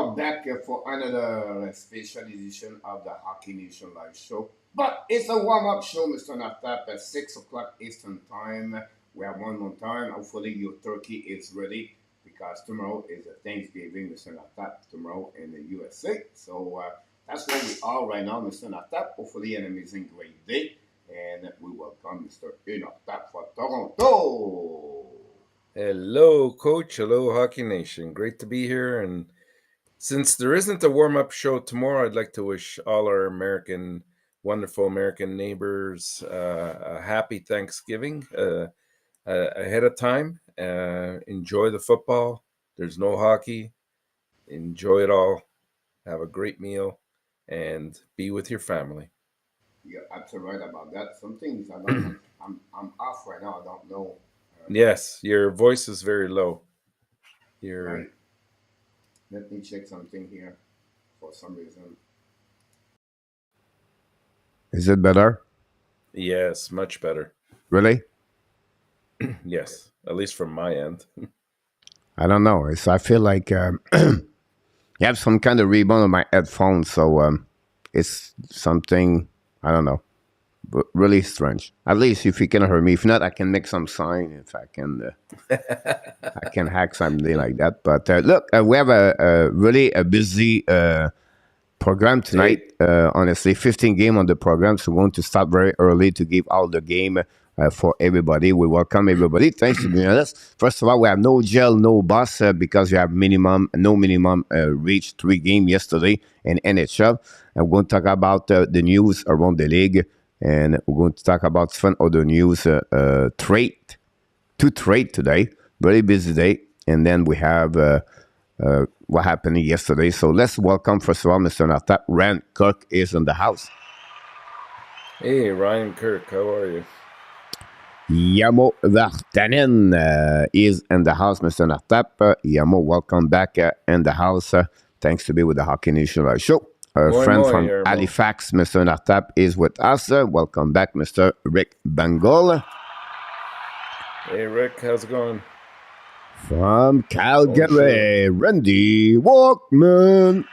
are back for another special edition of the Hockey Nation Live Show. But it's a warm-up show, Mr. Naftap, at 6 o'clock Eastern Time. We have one more time. Hopefully your turkey is ready because tomorrow is a Thanksgiving, Mr. Naftap, tomorrow in the USA. So that's where we are right now, Mr. Naftap. Hopefully an amazing, great day. And we welcome Mr. ENORTAP for Toronto. Hello, Coach. Hello, Hockey Nation. Great to be here. And since there isn't a warm-up show tomorrow, I'd like to wish all our wonderful American neighbors a happy Thanksgiving ahead of time. Enjoy the football. There's no hockey. Enjoy it all. Have a great meal and be with your family. You're absolutely right about that. Some things I don't. I'm off right now. I don't know. Yes, your voice is very low. Right. Let me check something here. For some reason. Is it better? Yes, much better. Really? Yes, at least from my end. I don't know. I feel like you have some kind of rebound on my headphones, so it's something, I don't know, but really strange. At least if you can hear me. If not, I can make some sign. If I can, I can hack something like that. But look, we have a really busy program tonight. Honestly, 15 game on the program, so we're going to start very early to give out the game for everybody. We welcome everybody. Thanks for being with us. First of all, we have no gel, no bus because we have no minimum reach 3 game yesterday in NHL. And we're going to talk about the news around the league, and we're going to talk about some other news. Trade today. Very busy day, and then we have what happened yesterday. So let's welcome first of all, Mr. Naftap. Ryan Kirk is in the house. Hey, Ryan Kirk, how are you? Yamo Vartanen is in the house, Mr. Naftap. Yamo, welcome back in the house. Thanks to be with the Hockey Nation Live Show. Our friend from Halifax, Mr. Naftap, is with us. Welcome back, Mr. Rick Bengal. Hey, Rick, how's it going? From Calgary, Randy Walkman.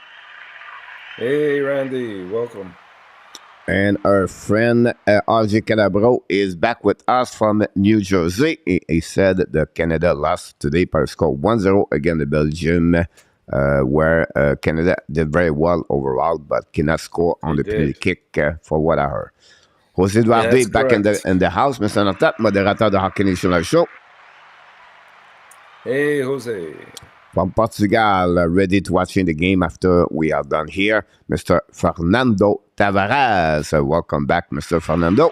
Hey, Randy, welcome. And our friend RJ Calabro is back with us from New Jersey. He said that Canada lost today by a score 1-0 against the Belgium, where Canada did very well overall, but cannot score on the penalty kick for what I heard. José Duarte back in the house, Mr. Naftap, modérateur de Hockey Nation Live Show. Hey, Jose. From Portugal, ready to watching the game after we are done here, Mr. Fernando Tavares. Welcome back, Mr. Fernando.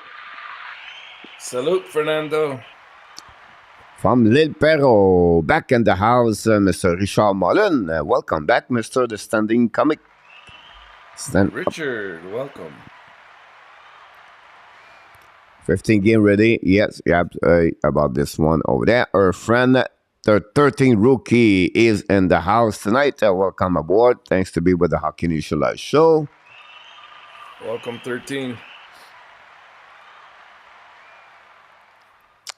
Salute, Fernando. From Lille Perro, back in the house, Mr. Richard Mullen. Welcome back, Mr. The Standing Comic. Richard, welcome. 15 game ready. Yes, yeah, about this one over there. Our friend, the 13 rookie, is in the house tonight. Welcome aboard. Thanks to be with the Hockey Nation Live Show. Welcome, 13.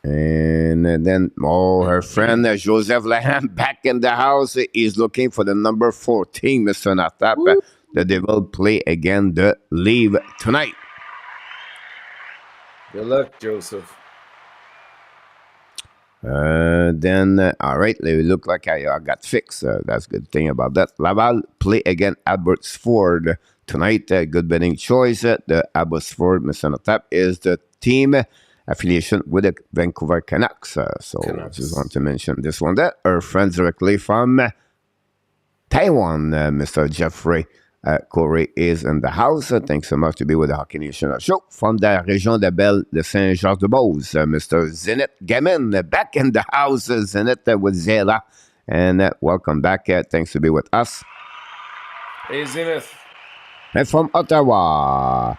And then, her friend, Joseph Laham, back in the house, is looking for the number 14, Mr. Naftap. They will play again the Leave tonight. Good luck, Joseph. Then, all right, it look like I got fixed. That's a good thing about that. Laval play again Abbotsford tonight. Good betting choice. The Abbotsford, Mr. Naftap, is the team affiliation with the Vancouver Canucks. So I just want to mention this one there. Our friends directly from Taiwan, Mr. Jeffrey Corey is in the house. Thanks so much to be with the Hockey Nation Show. From the Région de Belle de Saint-Georges-de-Beauce, Mr. Zenit Gamin back in the house. Zenit with Zela. And welcome back. Thanks to be with us. Hey, Zenith. And from Ottawa,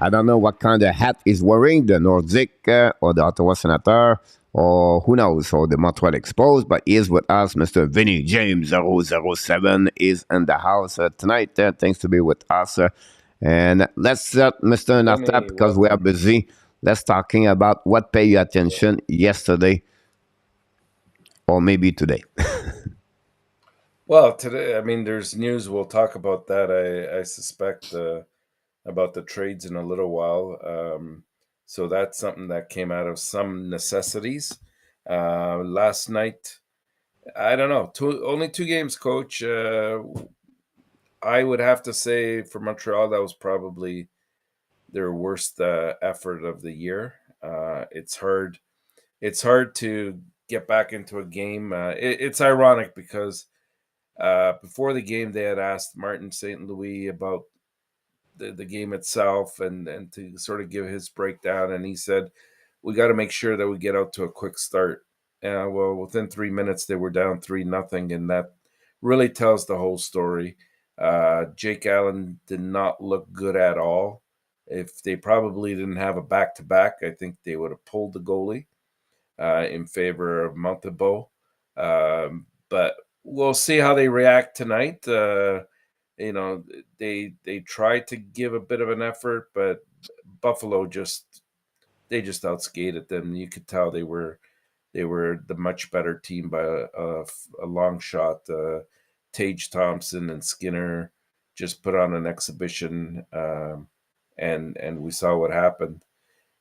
I don't know what kind of hat he's wearing, the Nordic or the Ottawa Senator, or who knows, or the Montreal Expos, but he is with us. Mr. Vinny James 007 is in the house tonight. Thanks to be with us. And let's, Mr. Naftap, because we are busy, let's talking about what paid you attention yesterday or maybe today. Well, today, I mean, there's news. We'll talk about that. I suspect about the trades in a little while. So that's something that came out of some necessities. Last night, I don't know. Only two games, coach. I would have to say for Montreal, that was probably their worst effort of the year. It's hard. It's hard to get back into a game. It's ironic because before the game, they had asked Martin St. Louis about the game itself and to sort of give his breakdown, and he said, "We got to make sure that we get out to a quick start." Well, within 3 minutes, they were down 3-0, and that really tells the whole story. Jake Allen did not look good at all. If they probably didn't have a back to back, I think they would have pulled the goalie in favor of Montebo. But we'll see how they react tonight. You know, they tried to give a bit of an effort, but Buffalo just outskated them. You could tell they were the much better team by a long shot. Tage Thompson and Skinner just put on an exhibition, and we saw what happened.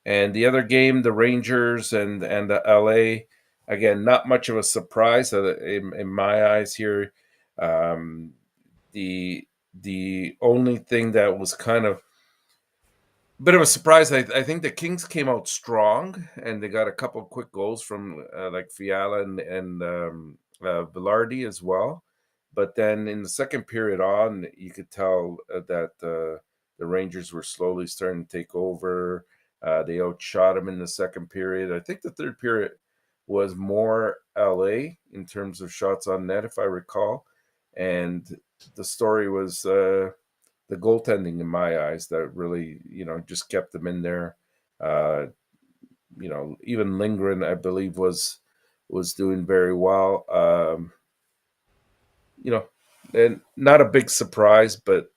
And the other game, the Rangers and the LA, again, not much of a surprise in my eyes here. Um, the only thing that was kind of a bit of a surprise, I think the Kings came out strong and they got a couple of quick goals from like Fiala and Velarde as well. But then in the second period on, you could tell that the Rangers were slowly starting to take over. They outshot them in the second period. I think the third period was more LA in terms of shots on net, if I recall. And the story was the goaltending in my eyes that really, just kept them in there. Uh, even Lindgren, I believe, was doing very well. And not a big surprise, but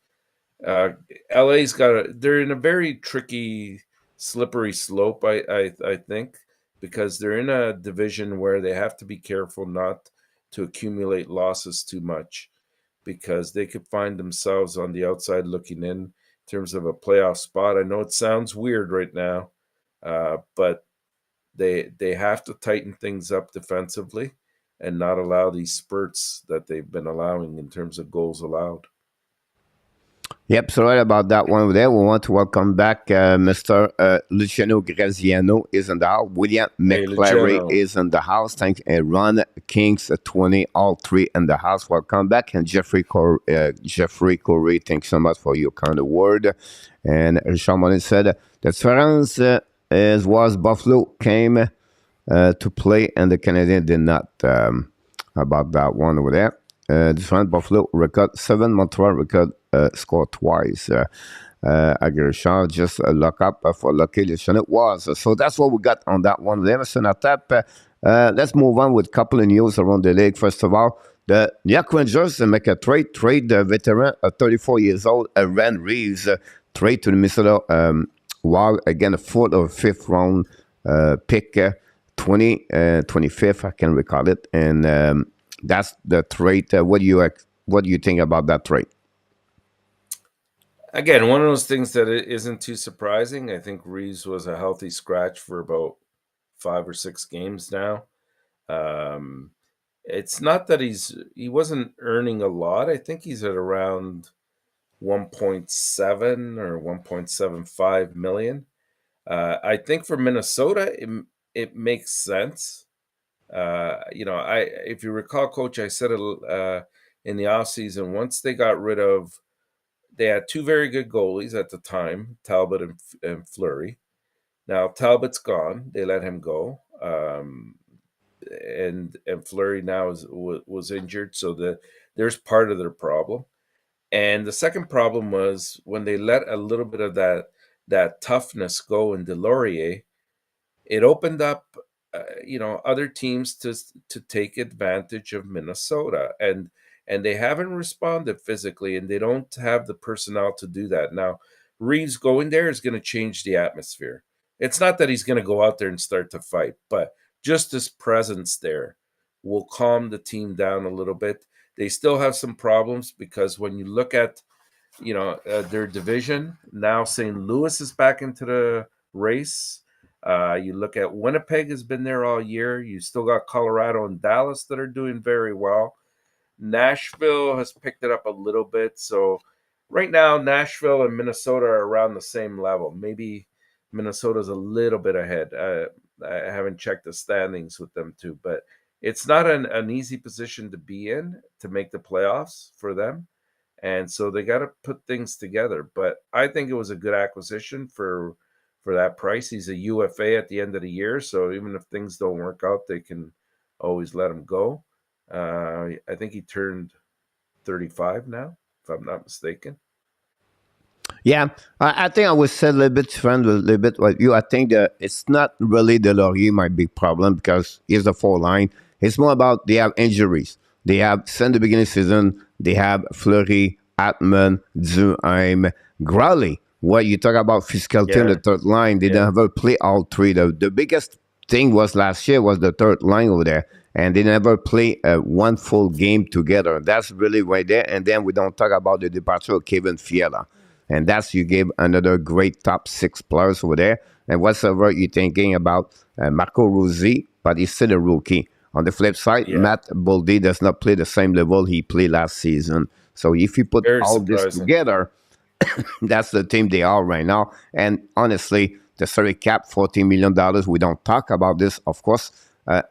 LA's they're in a very tricky, slippery slope, I think, because they're in a division where they have to be careful not to accumulate losses too much, because they could find themselves on the outside looking in terms of a playoff spot. I know it sounds weird right now, but they have to tighten things up defensively and not allow these spurts that they've been allowing in terms of goals allowed. Yep, so right about that one over there. We want to welcome back Mr. Luciano Graziano is in the house. William Hey, McClary Luciano. is in the house. Thanks. And Ron Kings 20, all three in the house. Welcome back. And Jeffrey Corey, thanks so much for your kind of word. And Richard Monet said, the difference was Buffalo came to play and the Canadian did not. About that one over there. This one, Buffalo record 7, Montreal record score twice. Agrichard just lock up for Lucky Lucian it was. So that's what we got on that one. ENORTAP. Let's move on with a couple of news around the league. First of all, the New York Rangers make a trade the veteran, 34 years old, Ryan Reeves, trade to the Minnesota Wild. Again, a 4th or 5th round pick, 25th, I can recall it. And that's the trade. What do you think about that trade? Again, one of those things that isn't too surprising. I think Reeves was a healthy scratch for about 5 or 6 games now. It's not that he wasn't earning a lot. I think he's at around 1.7 or 1.75 million. I think for Minnesota, it makes sense. If you recall, Coach, I said it in the offseason, once they got rid of, they had 2 very good goalies at the time, Talbot and Fleury. Now Talbot's gone; they let him go, and Fleury now was injured, so there's part of their problem. And the second problem was when they let a little bit of that toughness go in Delorier, it opened up, other teams to take advantage of Minnesota, and they haven't responded physically, and they don't have the personnel to do that. Now, Reeves going there is going to change the atmosphere. It's not that he's going to go out there and start to fight, but just his presence there will calm the team down a little bit. They still have some problems because when you look at their division now, St. Louis is back into the race. You look at Winnipeg has been there all year. You still got Colorado and Dallas that are doing very well. Nashville has picked it up a little bit. So right now, Nashville and Minnesota are around the same level. Maybe Minnesota's a little bit ahead. I haven't checked the standings with them too, but it's not an easy position to be in to make the playoffs for them. And so they got to put things together. But I think it was a good acquisition for that price. He's a UFA at the end of the year, so even if things don't work out, they can always let him go. I think he turned 35 now, if I'm not mistaken. Yeah, I think I was said a little bit different, a little bit like you. I think that it's not really Delorier my big problem because he's the 4 line. It's more about they have injuries. They have, since the beginning of the season, they have Fleury, Atman, Duhaime, Growley. What you talk about physicality on the 3rd line, they never play all 3. The biggest thing was last year was the 3rd line over there, and they never play one full game together. That's really right there. And then we don't talk about the departure of Kevin Fiala. And that's, you gave another great top 6 players over there. And whatsoever you're thinking about Marco Rossi, but he's still a rookie. On the flip side, Matt Boldy does not play the same level he played last season. So if you put all this together, that's the team they are right now. And honestly, the salary cap, $14 million, we don't talk about this, of course,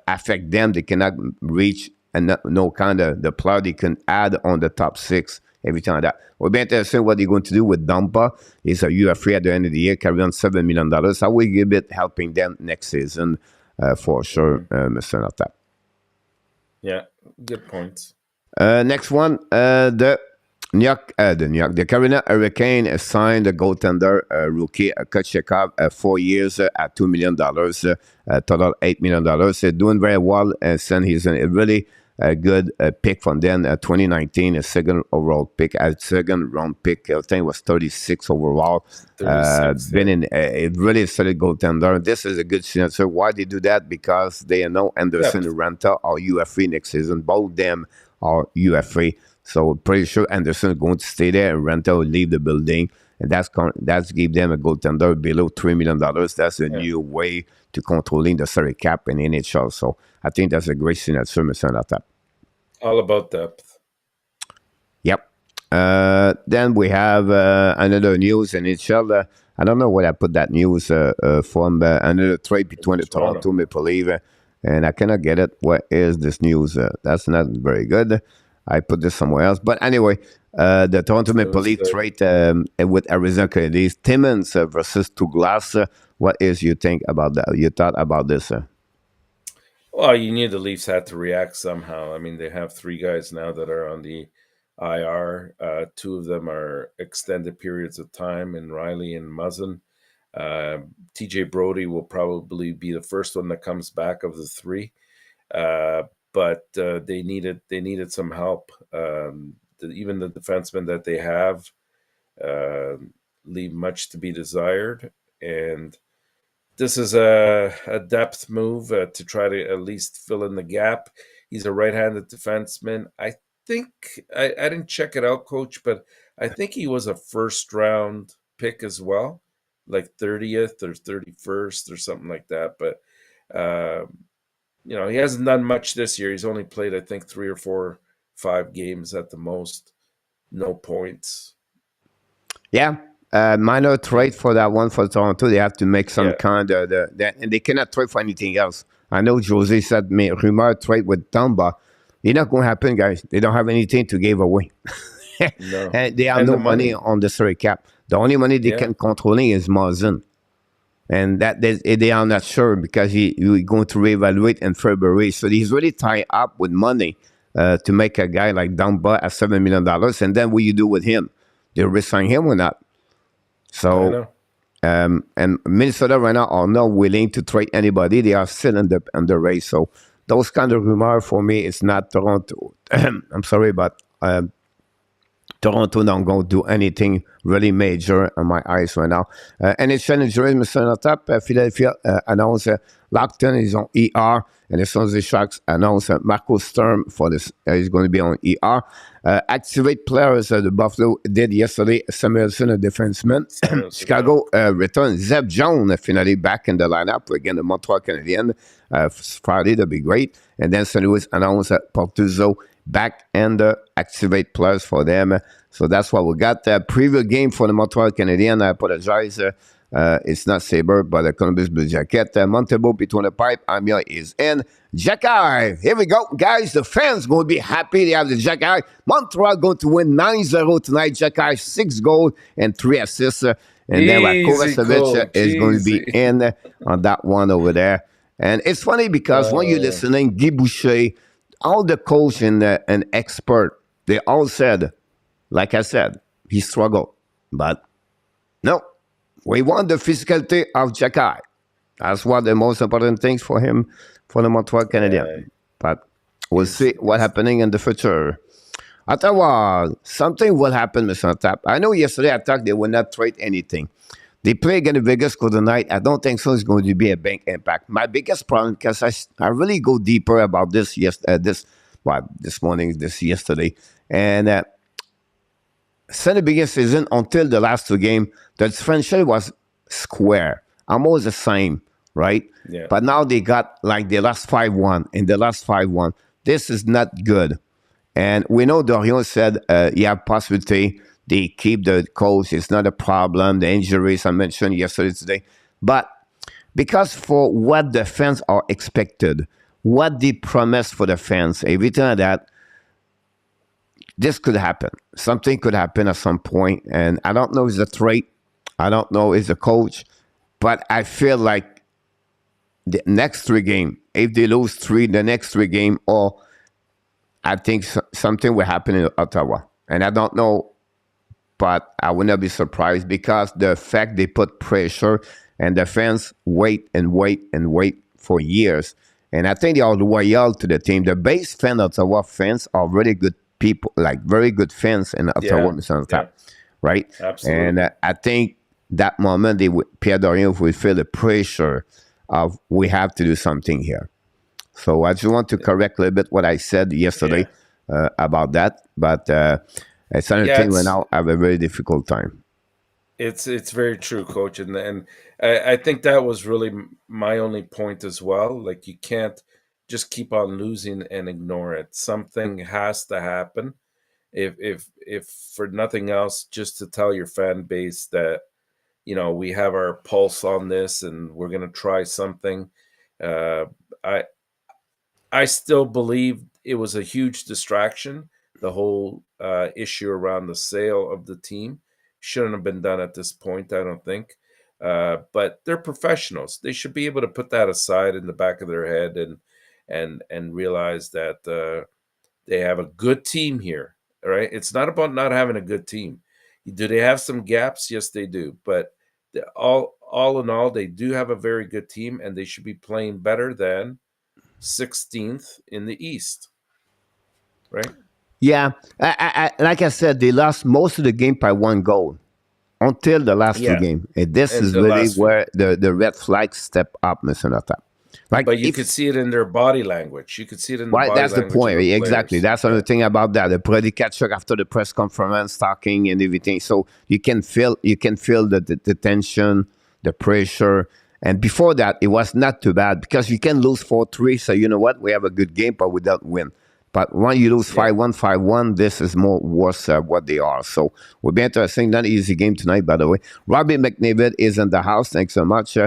affect them. They cannot reach no kind of the player they can add on the top 6 every time that. We'll be interested what they're going to do with Dumpa. He's a UFA at the end of the year, carrying on $7 million. I will give it helping them next season for sure, Mr. ENORTAP. Yeah, good points. Next one, the Carolina Hurricane signed the goaltender rookie Kochetkov 4 years at $2 million, total $8 million. They're doing very well, and he's a really good pick from them. 2019, a second overall pick, a second round pick. I think it was 36 overall. 36, been in a really solid goaltender. This is a good signature. Why they do that? Because they know Anderson and Ranta are UFA next season. Both them are UFA. So pretty sure Anderson is going to stay there and Ranta will leave the building. And that's give them a goaltender below $3 million. That's a new way to controlling the salary cap in NHL. So I think that's a great signature, Mr. ENORTAP. All about depth. Yep. Then we have another news in NHL. I don't know where I put that news from another trade between the Toronto Maple Leafs, and I cannot get it. What is this news? That's not very good. I put this somewhere else. But anyway, the Toronto Maple Leafs trade with Arizona Coyotes, Timmins versus Douglas. What is you think about that? You thought about this? Well, you knew the Leafs had to react somehow. I mean, they have 3 guys now that are on the IR. 2 of them are extended periods of time, in Riley and Muzzin. TJ Brody will probably be the first one that comes back of the 3. But they needed some help. Even the defensemen that they have leave much to be desired. And this is a depth move to try to at least fill in the gap. He's a right-handed defenseman. I think, I didn't check it out, Coach, but I think he was a first-round pick as well, like 30th or 31st or something like that. But, he hasn't done much this year. He's only played, I think, 3 or 4, 5 games at the most. No points. Yeah. Minor trade for that one for Toronto. They have to make some kind of and they cannot trade for anything else. I know Jose said, rumor trade with Dumba. It's not going to happen, guys. They don't have anything to give away. No. And they have no money on the salary cap. The only money they can controlling is Muzzin. And that they are not sure because he's going to reevaluate in February. So he's really tied up with money to make a guy like Dumba at $7 million. And then what you do with him? They resign him or not? So, and Minnesota right now are not willing to trade anybody. They are still in the race. So those kind of rumors for me, it's not Toronto. I'm sorry, but Toronto not going to do anything really major on my eyes right now. NHL injuries, Mr. ENORTAP, Philadelphia announced Lockton is on ER, And the San Jose Sharks announced Marco Sturm for this. He's going to be on ER. Activate players the Buffalo did yesterday. Samuelson, a defenseman. Chicago returned Zeb Jones finally back in the lineup again. The Montreal Canadiens Friday, that'd be great. And then St. Louis announced Portuzo back and activate players for them. So that's what we got. Preview game for the Montreal Canadiens. I apologize. It's not Sabre, but the Columbus Blue Jacket. Montebo between the pipe. Amia is in. Jackeye. Here we go, guys. The fans going to be happy. They have the Jackeye. Montreal going to win 9-0 tonight. Jackeye, 6 goals and 3 assists. And then Kovacevic is going to be in on that one over there. And it's funny because when you're listening, Guy Boucher, all the coach and expert, they all said, like I said, he struggled. But no, we want the physicality of Jackeye. That's one of the most important things for him, for the Montreal Canadiens. But we'll see what's happening in the future. Ottawa, something will happen, Mr. Tap. I know yesterday I thought they would not trade anything. They play against Vegas for the night. I don't think so. It's going to be a big impact. My biggest problem, because I really go deeper about this yesterday, and since the beginning of the season until the last 2 games, the differential was square, almost the same, right? Yeah. But now they got like they lost 5-1. In the last 5-1, this is not good. And we know Dorion said, possibility they keep the coach. It's not a problem. The injuries I mentioned yesterday, today. But because for what the fans are expected, what they promised for the fans, everything like that, this could happen. Something could happen at some point. And I don't know if it's a trade. I don't know if it's a coach. But I feel like the next 3 games, if they lose 3, the next 3 games, or I think something will happen in Ottawa. And I don't know, but I would not be surprised because the fact they put pressure and the fans wait and wait and wait for years. And I think they are loyal to the team. The base fan of Ottawa fans are really good people, like very good fans in Ottawa, right? Absolutely. And I think that moment, Pierre Dorion will feel the pressure of we have to do something here. So I just want to correct a little bit what I said yesterday about that. But it's another thing when I have a very difficult time. It's very true, Coach. And I think that was really my only point as well. Like, you can't just keep on losing and ignore it. Something has to happen. If for nothing else, just to tell your fan base that, we have our pulse on this and we're going to try something. I still believe it was a huge distraction. The whole issue around the sale of the team shouldn't have been done at this point, I don't think. But they're professionals. They should be able to put that aside in the back of their head and realize that they have a good team here. Right? It's not about not having a good team. Do they have some gaps? Yes, they do. But all in all, they do have a very good team, and they should be playing better than 16th in the East. Right? Yeah. I like I said, they lost most of the game by 1 goal until the last 2 games. And this is really where the red flags step up, Mr. Nata. Like, but you could see it in their body language. You could see it in the body language. That's the point. Exactly. That's another thing about that. The predicator after the press conference talking and everything. So you can feel the tension, the pressure. And before that, it was not too bad because you can lose 4-3. So you know what? We have a good game, but we don't win. But when you lose 5-1, 5-1, this is more worse what they are. So we'll be interesting. Not an easy game tonight, by the way. Robbie McNavid is in the house. Thanks so much.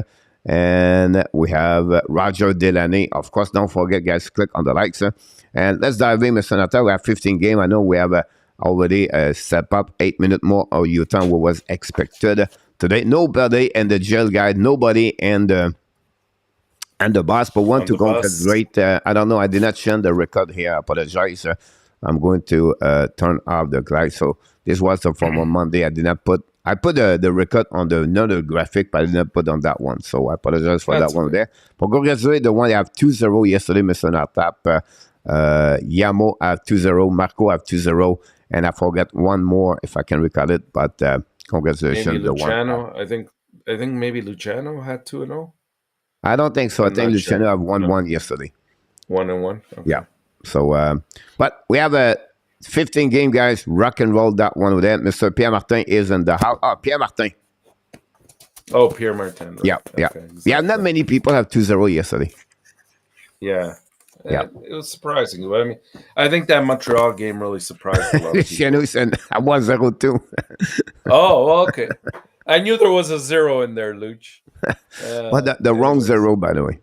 And we have Roger Delaney. Of course, don't forget, guys, click on the likes. And let's dive in, Mr. Nata. We have 15 games. I know we have already step up 8 minutes more of your time what was expected today. Nobody in the jail guide. Nobody in the boss. But want to congratulate. I don't know. I did not change the record here. I apologize. I'm going to turn off the glide. So this was from on Monday. I put the record on another graphic, but I did not put on that one. So I apologize for that one there. But congratulate the one that have 2-0 yesterday, Mr. Nortap. Yamo have 2-0, Marco have 2-0, and I forgot one more if I can recall it. But congratulations, maybe Luciano. I think maybe Luciano had 2-0. I don't think so. I think Luciano have 1-1 yesterday. 1-1. Okay. Yeah. So, but we have a 15 game, guys. Rock and roll that one with that. Mr. Pierre Martin is in the house. Oh, Pierre Martin. Oh, Pierre Martin. Right? Yeah, yeah. Okay, exactly. Yeah, not many people have 2-0 yesterday. Yeah. Yeah. It was surprising. But I mean, I think that Montreal game really surprised a lot of Luciano people. said, I was 0-2. Oh, okay. I knew there was a 0 in there, Luch. But the wrong 0, by the way.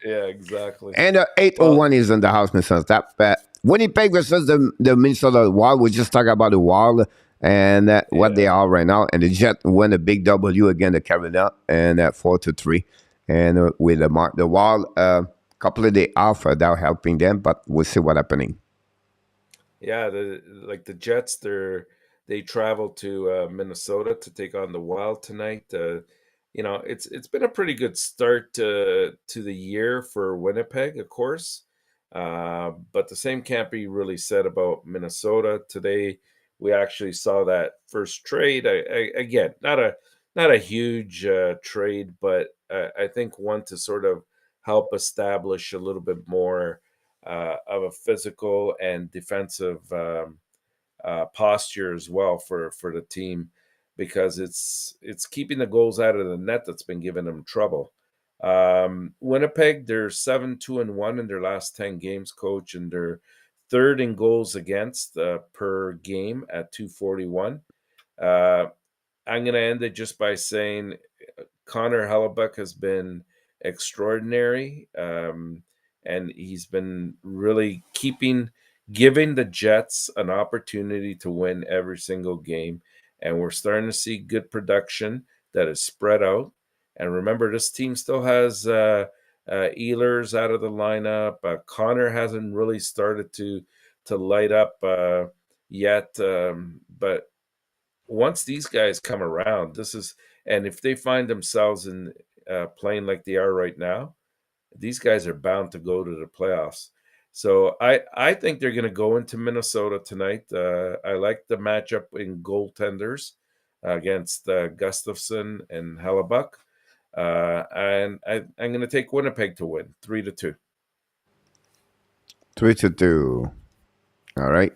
Yeah, exactly. And 801 is in the house, Mr. Tap. Winnipeg versus the Minnesota Wild. We just talked about the Wild and what they are right now. And the Jet won a big W again to Carolina and 4-3. And with the Wild, couple of days off without helping them, but we'll see what's happening. Yeah, the Jets, they travel to Minnesota to take on the Wild tonight. It's been a pretty good start to the year for Winnipeg, of course, but the same can't be really said about Minnesota. Today, we actually saw that first trade. Again, not a huge trade, but I think one to sort of help establish a little bit more of a physical and defensive posture as well for the team, because it's keeping the goals out of the net that's been giving them trouble. Winnipeg, they're 7-2-1 in their last 10 games, coach, and they're third in goals against per game at 241. I'm going to end it just by saying Connor Hellebuck has been extraordinary, and he's been really giving the Jets an opportunity to win every single game. And we're starting to see good production that is spread out. And remember, this team still has Ehlers out of the lineup. Connor hasn't really started to light up yet, but once these guys come around, and if they find themselves in playing like they are right now, these guys are bound to go to the playoffs. So I think they're going to go into Minnesota tonight. I like the matchup in goaltenders against Gustafsson and Hellebuck. And I'm going to take Winnipeg to win 3-2. 3-2. All right.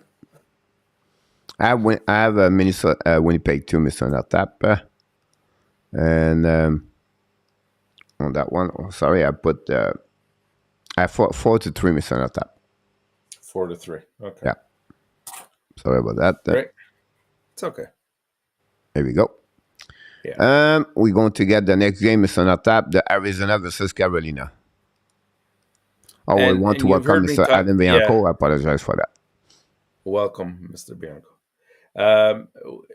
I have a Minnesota Winnipeg too, Mr. ENORTAP. And on that one, sorry, I put I 4-3, Mr. ENORTAP. 4-3. Okay. Yeah. Sorry about that. Right. It's okay. There we go. Yeah. We're going to get the next game, Mr. ENORTAP, the Arizona versus Carolina. Oh, we want to welcome Mr. Adam Bianco. I apologize for that. Welcome, Mr. Bianco.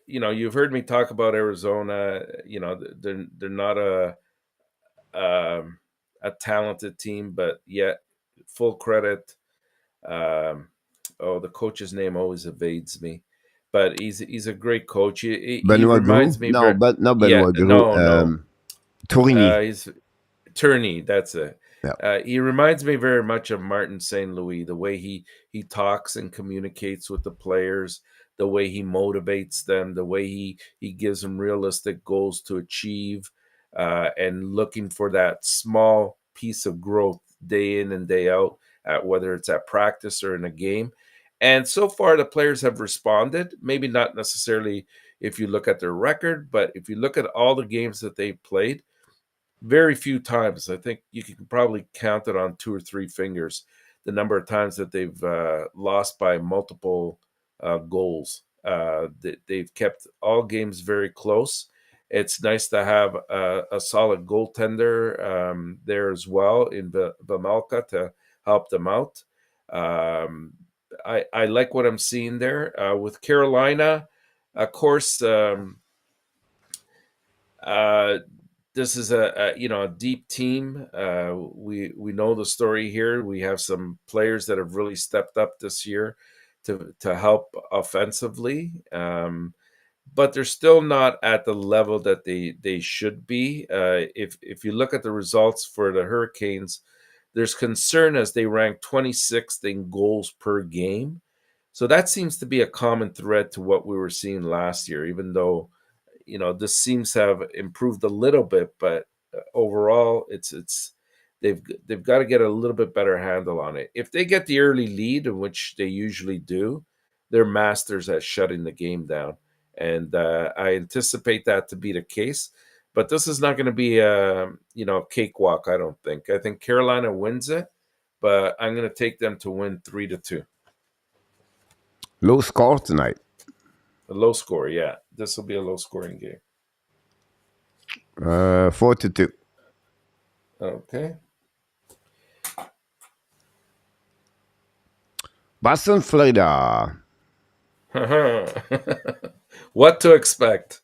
You've heard me talk about Arizona. They're not a talented team, but yet full credit. The coach's name always evades me, but he's a great coach. He reminds me. No, but not Benoit Gros. No. Tourigny. He's Tourigny. That's it. Yeah. He reminds me very much of Martin St. Louis, the way he talks and communicates with the players, the way he motivates them, the way he gives them realistic goals to achieve, and looking for that small piece of growth day in and day out, whether it's at practice or in a game. And so far, the players have responded, maybe not necessarily if you look at their record, but if you look at all the games that they've played, very few times, I think you can probably count it on 2 or 3 fingers, the number of times that they've lost by multiple goals. They've kept all games very close. It's nice to have a solid goaltender there as well in Vejmelka to help them out. I like what I'm seeing there. With Carolina, of course, this is a deep team. We know the story here. We have some players that have really stepped up this year to help offensively, but they're still not at the level that they should be. If you look at the results for the Hurricanes, there's concern as they rank 26th in goals per game. So that seems to be a common thread to what we were seeing last year, even though this seems to have improved a little bit, but overall, it's they've got to get a little bit better handle on it. If they get the early lead, in which they usually do, they're masters at shutting the game down, and I anticipate that to be the case. But this is not going to be a cakewalk. I don't think. I think Carolina wins it, but I'm going to take them to win 3-2. Low score tonight. A low score, yeah. This will be a low scoring game. 4-2. Okay. Boston, Florida. What to expect?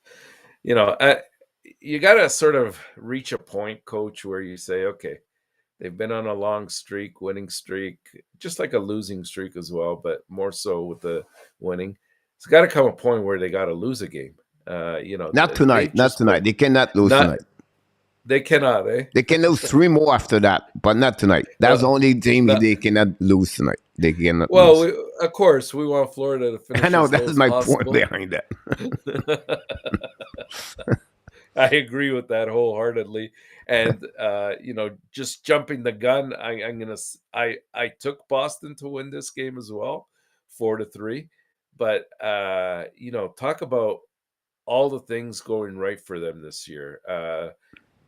You got to sort of reach a point, Coach, where you say, okay, they've been on a long streak, winning streak, just like a losing streak as well, but more so with the winning. It's got to come a point where they got to lose a game. Not tonight. Not tonight. They cannot lose tonight. They cannot, eh? They can lose 3 more after that, but not tonight. That's the only team they cannot lose tonight. They cannot lose. Of course, we want Florida to finish. I know, that's my point behind that. I agree with that wholeheartedly. And, just jumping the gun, I took Boston to win this game as well, 4-3. But, talk about all the things going right for them this year.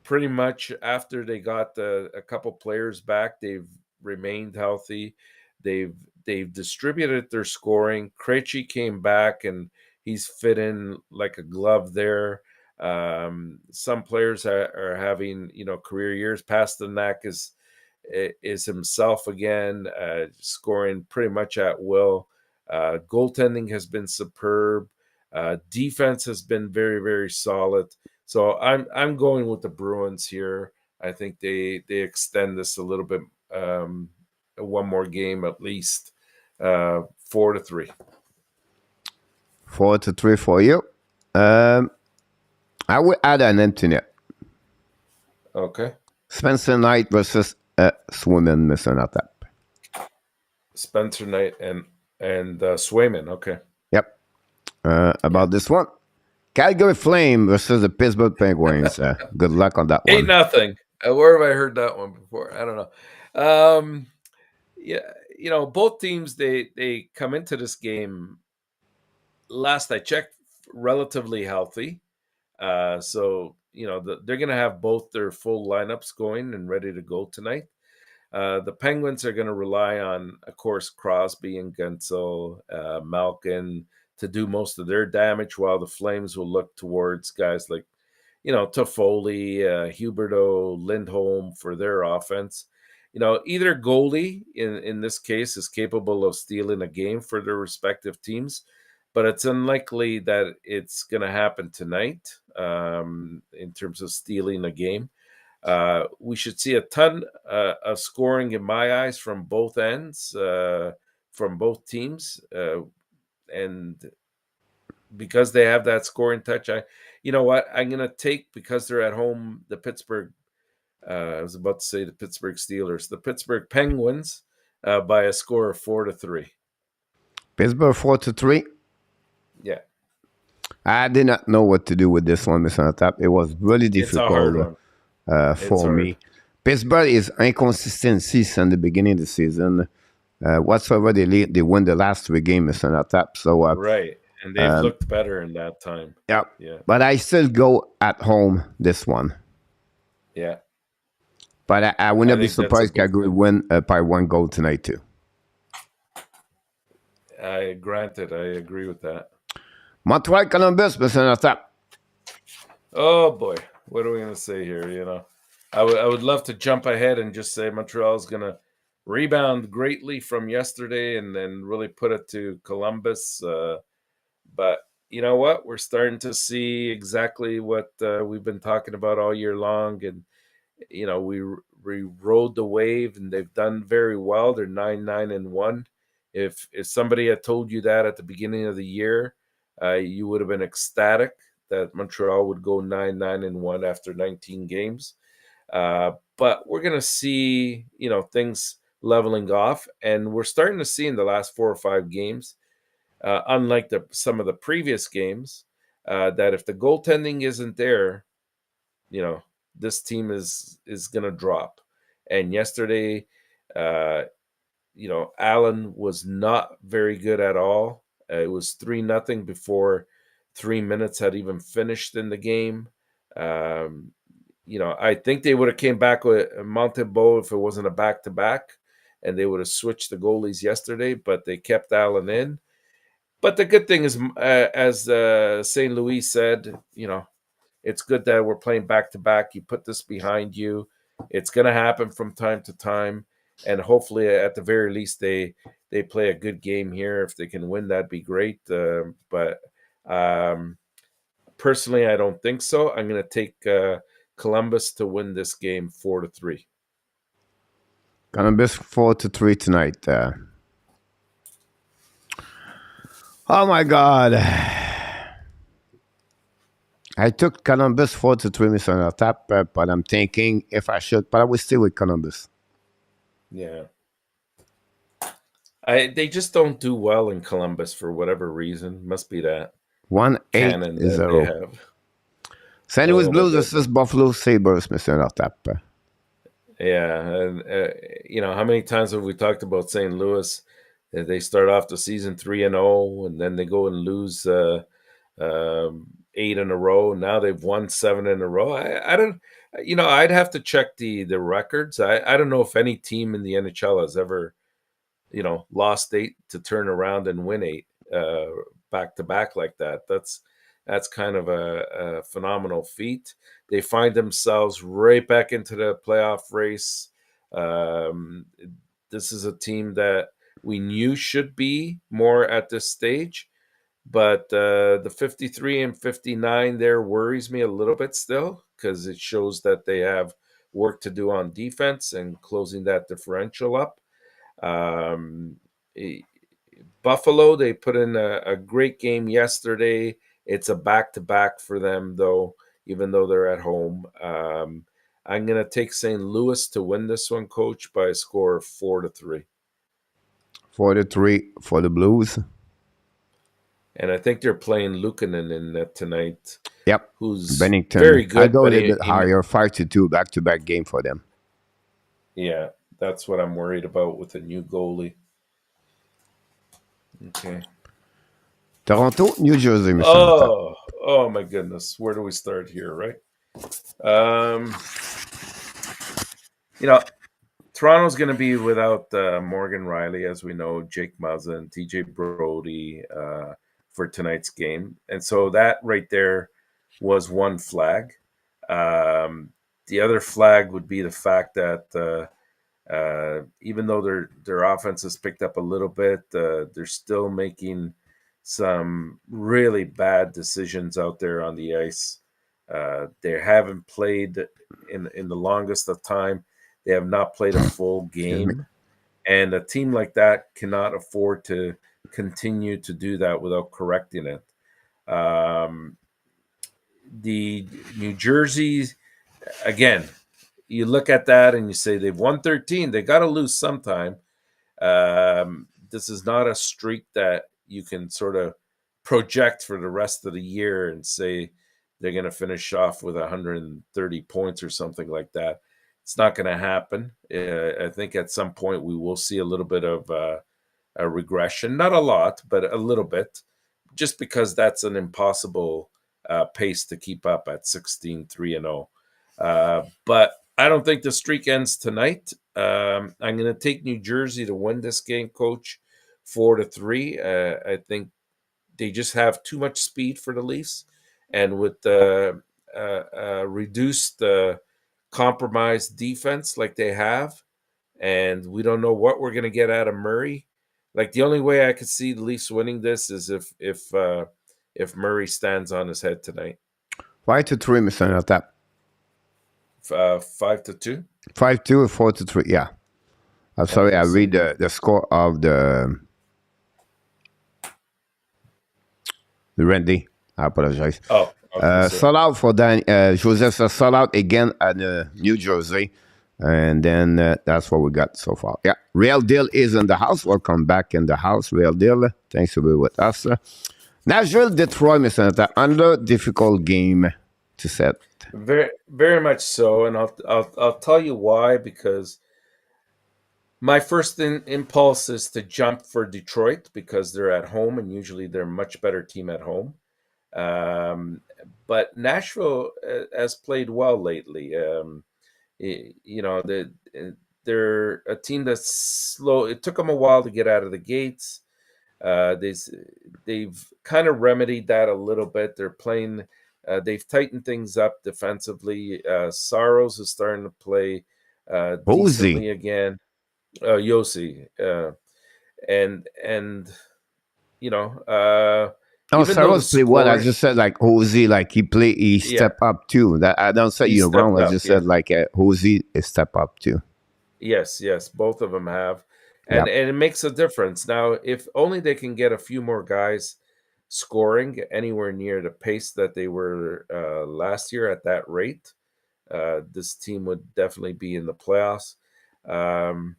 Pretty much after they got a couple players back, they've remained healthy. They've distributed their scoring. Krejci came back and he's fit in like a glove there. Some players are having career years. Pasternak is himself again, scoring pretty much at will. Goaltending has been superb. Defense has been very, very solid. So I'm going with the Bruins here. I think they extend this a little bit, one more game at least, 4-3. 4-3 for you. I will add an empty net. Okay. Spencer Knight versus Swayman, Mr. ENORTAP. Spencer Knight and Swayman. Okay. Yep. About this one. Calgary Flame versus the Pittsburgh Penguins. Good luck on that one. 8-0. Where have I heard that one before? I don't know. Yeah, both teams, they come into this game, last I checked, relatively healthy. So, they're going to have both their full lineups going and ready to go tonight. The Penguins are going to rely on, of course, Crosby and Guentzel, Malkin, to do most of their damage, while the Flames will look towards guys like, Toffoli, Huberdeau, Lindholm for their offense. Either goalie in this case is capable of stealing a game for their respective teams, but it's unlikely that it's going to happen tonight in terms of stealing a game. We should see a ton of scoring in my eyes from both ends, from both teams. And because they have that scoring touch, I'm going to take, because they're at home, the Pittsburgh, I was about to say the Pittsburgh Steelers, the Pittsburgh Penguins by a score of 4-3. Pittsburgh 4-3? Yeah. I did not know what to do with this one, Mr. ENORTAP. It was really difficult for me. Pittsburgh is inconsistency since the beginning of the season. Whatsoever they win the last 3 games, Mr. ENORTAP. So right, and they've looked better in that time. Yeah, but I still go at home this one. Yeah, but I would not be surprised Calgary win by 1 goal tonight too. Granted, I agree with that. Montreal, Columbus, Mr. ENORTAP. Oh boy, what are we going to say here? I would love to jump ahead and just say Montreal is going to rebound greatly from yesterday and then really put it to Columbus. But you know what? We're starting to see exactly what we've been talking about all year long. And, we rode the wave and they've done very well. They're 9-1. If somebody had told you that at the beginning of the year, you would have been ecstatic that Montreal would go 9-1 after 19 games. But we're going to see, things leveling off. And we're starting to see in the last 4 or 5 games, unlike some of the previous games, that if the goaltending isn't there, this team is going to drop. And yesterday, Allen was not very good at all. It was 3-0 before 3 minutes had even finished in the game. I think they would have came back with Montebo if it wasn't a back-to-back, and they would have switched the goalies yesterday, but they kept Allen in. But the good thing is, as St. Louis said, it's good that we're playing back-to-back. You put this behind you. It's going to happen from time to time, and hopefully, at the very least, they play a good game here. If they can win, that'd be great. But personally, I don't think so. I'm going to take Columbus to win this game 4-3. Columbus 4-3 tonight. Oh my God! I took Columbus 4-3, Mr. ENORTAP, but I'm thinking if I should, but I will stay with Columbus. Yeah. They just don't do well in Columbus for whatever reason. Must be that 1-8-0. they have. St. Louis Blues versus Buffalo Sabres, Mr. ENORTAP. Yeah, and how many times have we talked about St. Louis? They start off the season 3-0, and then they go and lose 8 in a row. Now they've won 7 in a row. I don't, I'd have to check the records. I don't know if any team in the NHL has ever, lost 8 to turn around and win 8 back to back like that. That's kind of a phenomenal feat. They find themselves right back into the playoff race. This is a team that we knew should be more at this stage, but the 53-59 there worries me a little bit still, because it shows that they have work to do on defense and closing that differential up. Buffalo, they put in a great game yesterday. It's a back-to-back for them, though, even though they're at home. I'm going to take St. Louis to win this one, Coach, by a score of 4-3. 4-3 for the Blues. And I think they're playing Luukkonen in that tonight. Yep. Who's Bennington. very good. I go a little bit higher, 5-2 back-to-back game for them. Yeah, that's what I'm worried about with a new goalie. Okay. Toronto, New Jersey, Mr. Oh my goodness. Where do we start here, right? Toronto's going to be without Morgan Riley, as we know, Jake Muzzin, TJ Brody for tonight's game. And so that right there was one flag. The other flag would be the fact that even though their offense has picked up a little bit, they're still making some really bad decisions out there on the ice. They haven't played in the longest of time. They have not played a full game. And a team like that cannot afford to continue to do that without correcting it. The New Jersey, again, you look at that and you say they've won 13. They got to lose sometime. This is not a streak that you can sort of project for the rest of the year and say they're going to finish off with 130 points or something like that. It's not going to happen. I think at some point we will see a little bit of a regression. Not a lot, but a little bit, just because that's an impossible pace to keep up at 16-3-0. But I don't think the streak ends tonight. I'm going to take New Jersey to win this game, Coach, 4-3. I think they just have too much speed for the Leafs. And with the reduced compromised defense like they have, and we don't know what we're going to get out of Murray. Like, the only way I could see the Leafs winning this is if Murray stands on his head tonight. 5-3, Mr. ENORTAP. 5-2? 5-2 or 4-3, yeah. I'm sorry, I read the score of the Randy. I apologize. Oh, okay, sold out for Danny. Joseph sold out again at New Jersey. And then that's what we got so far. Yeah, Real Deal is in the house. Welcome back in the house, Real Deal. Thanks for being with us. Nashville, Detroit, Mr. ENORTAP. Another difficult game to set. Very, very much so, and I'll tell you why. Because my first impulse is to jump for Detroit because they're at home, and usually they're a much better team at home. Um, but Nashville has played well lately. You know, they're a team that's slow. It took them a while to get out of the gates. Uh, they, they've kind of remedied that a little bit. They're playing. They've tightened things up defensively. Saros is starting to play Posey. decently again. Yossi, and you know, Oh, even though the Saros play well. I score, just said like Hosey, like he yeah, step up too. That I don't say he you're wrong. stepped I up. just Yeah, said like Hosey is step up too. yes, yes, both of them have, Yeah. and it makes a difference. Now, if only they can get a few more guys scoring anywhere near the pace that they were last year at that rate, this team would definitely be in the playoffs. Um,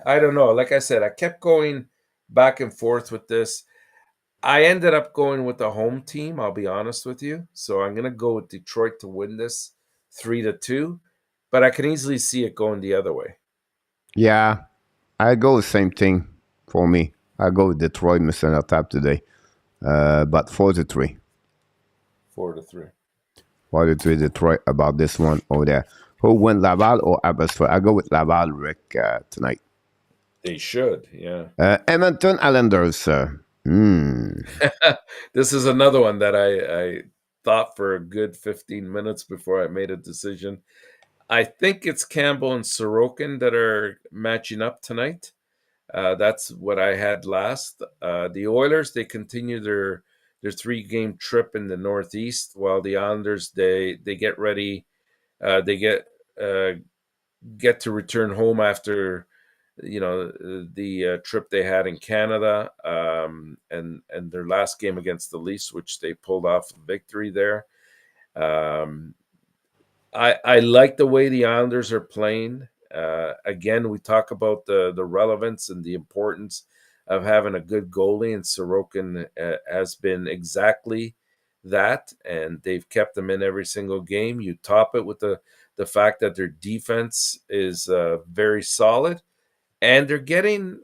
I don't know. Like I said, I kept going back and forth with this. I ended up going with the home team, I'll be honest with you. So I'm gonna go with Detroit to win this 3-2, but I can easily see it going the other way. Yeah. I go the same thing for me. I go with Detroit, Mr. ENORTAP today. But 4-3. 4-3. 4-3 Detroit about this one over there. Who win Laval or Abbotsford? I go with Laval, Rick, tonight. They should, yeah. Edmonton Islanders. This is another one that I thought for a good 15 minutes before I made a decision. I think it's Campbell and Sorokin that are matching up tonight. That's what I had last. The Oilers, they continue their 3-game trip in the Northeast, while the Islanders they get ready. They uh, get to return home after the trip they had in Canada, and their last game against the Leafs, which they pulled off a victory there. Um, I like the way the Islanders are playing. Again, we talk about the relevance and the importance of having a good goalie, and Sorokin has been exactly that, and they've kept them in every single game. You top it with the fact that their defense is very solid, and they're getting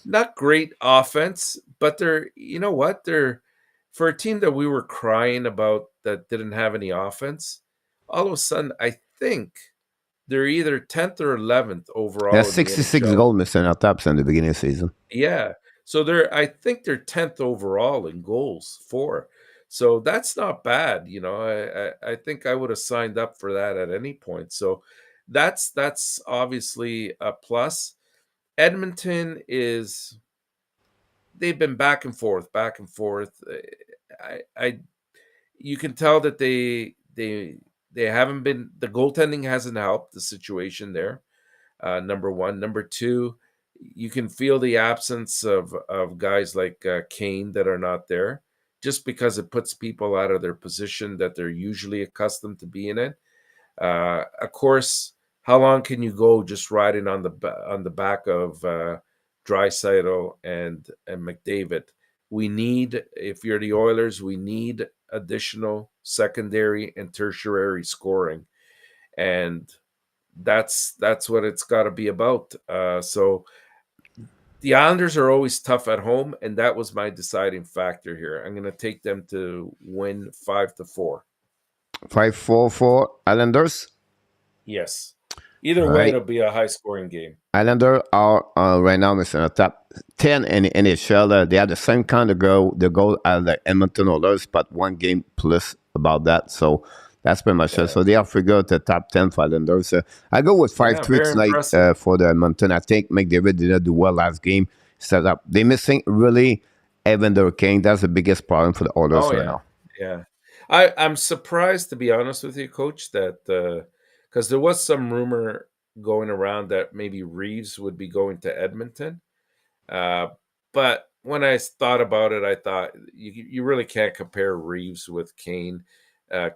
not great offense, but they're you know what they're for a team that we were crying about that didn't have any offense. All of a sudden, I think they're either 10th or 11th There's overall in the 66 NHL. goals, Mr. ENORTAP, in the beginning of the season. Yeah, so I think they're 10th overall in goals for. So that's not bad, you know. I think I would have signed up for that at any point. So that's obviously a plus. Edmonton is they've been back and forth, back and forth. I you can tell that they haven't been the goaltending hasn't helped the situation there. Number one, number two, you can feel the absence of guys like Kane that are not there, just because it puts people out of their position that they're usually accustomed to being in. Of course, how long can you go just riding on the back of Draisaitl and McDavid? We need, if you're the Oilers, we need additional secondary and tertiary scoring, and that's what it's got to be about. So the Islanders are always tough at home, and that was my deciding factor here. I'm going to take them to win 5-4. 5-4 Islanders. Yes. Either All way, right. it'll be a high scoring game. Islander are right now, Mr. Top 10 in the NHL. They have the same kind of goal, the goal as the Edmonton Oilers, but one game plus about that. So that's pretty much it. Yeah. So they have figured the top 10 for Islanders. I go with 5-3 Very tonight impressive. for the Edmonton. I think McDavid did not do well last game. Set up. They're missing really Evander King. That's the biggest problem for the Oilers Oh right yeah. now. Yeah. I'm surprised, to be honest with you, Coach, that because there was some rumor going around that maybe Reeves would be going to Edmonton. Uh, but when I thought about it, I thought you really can't compare Reeves with Kane.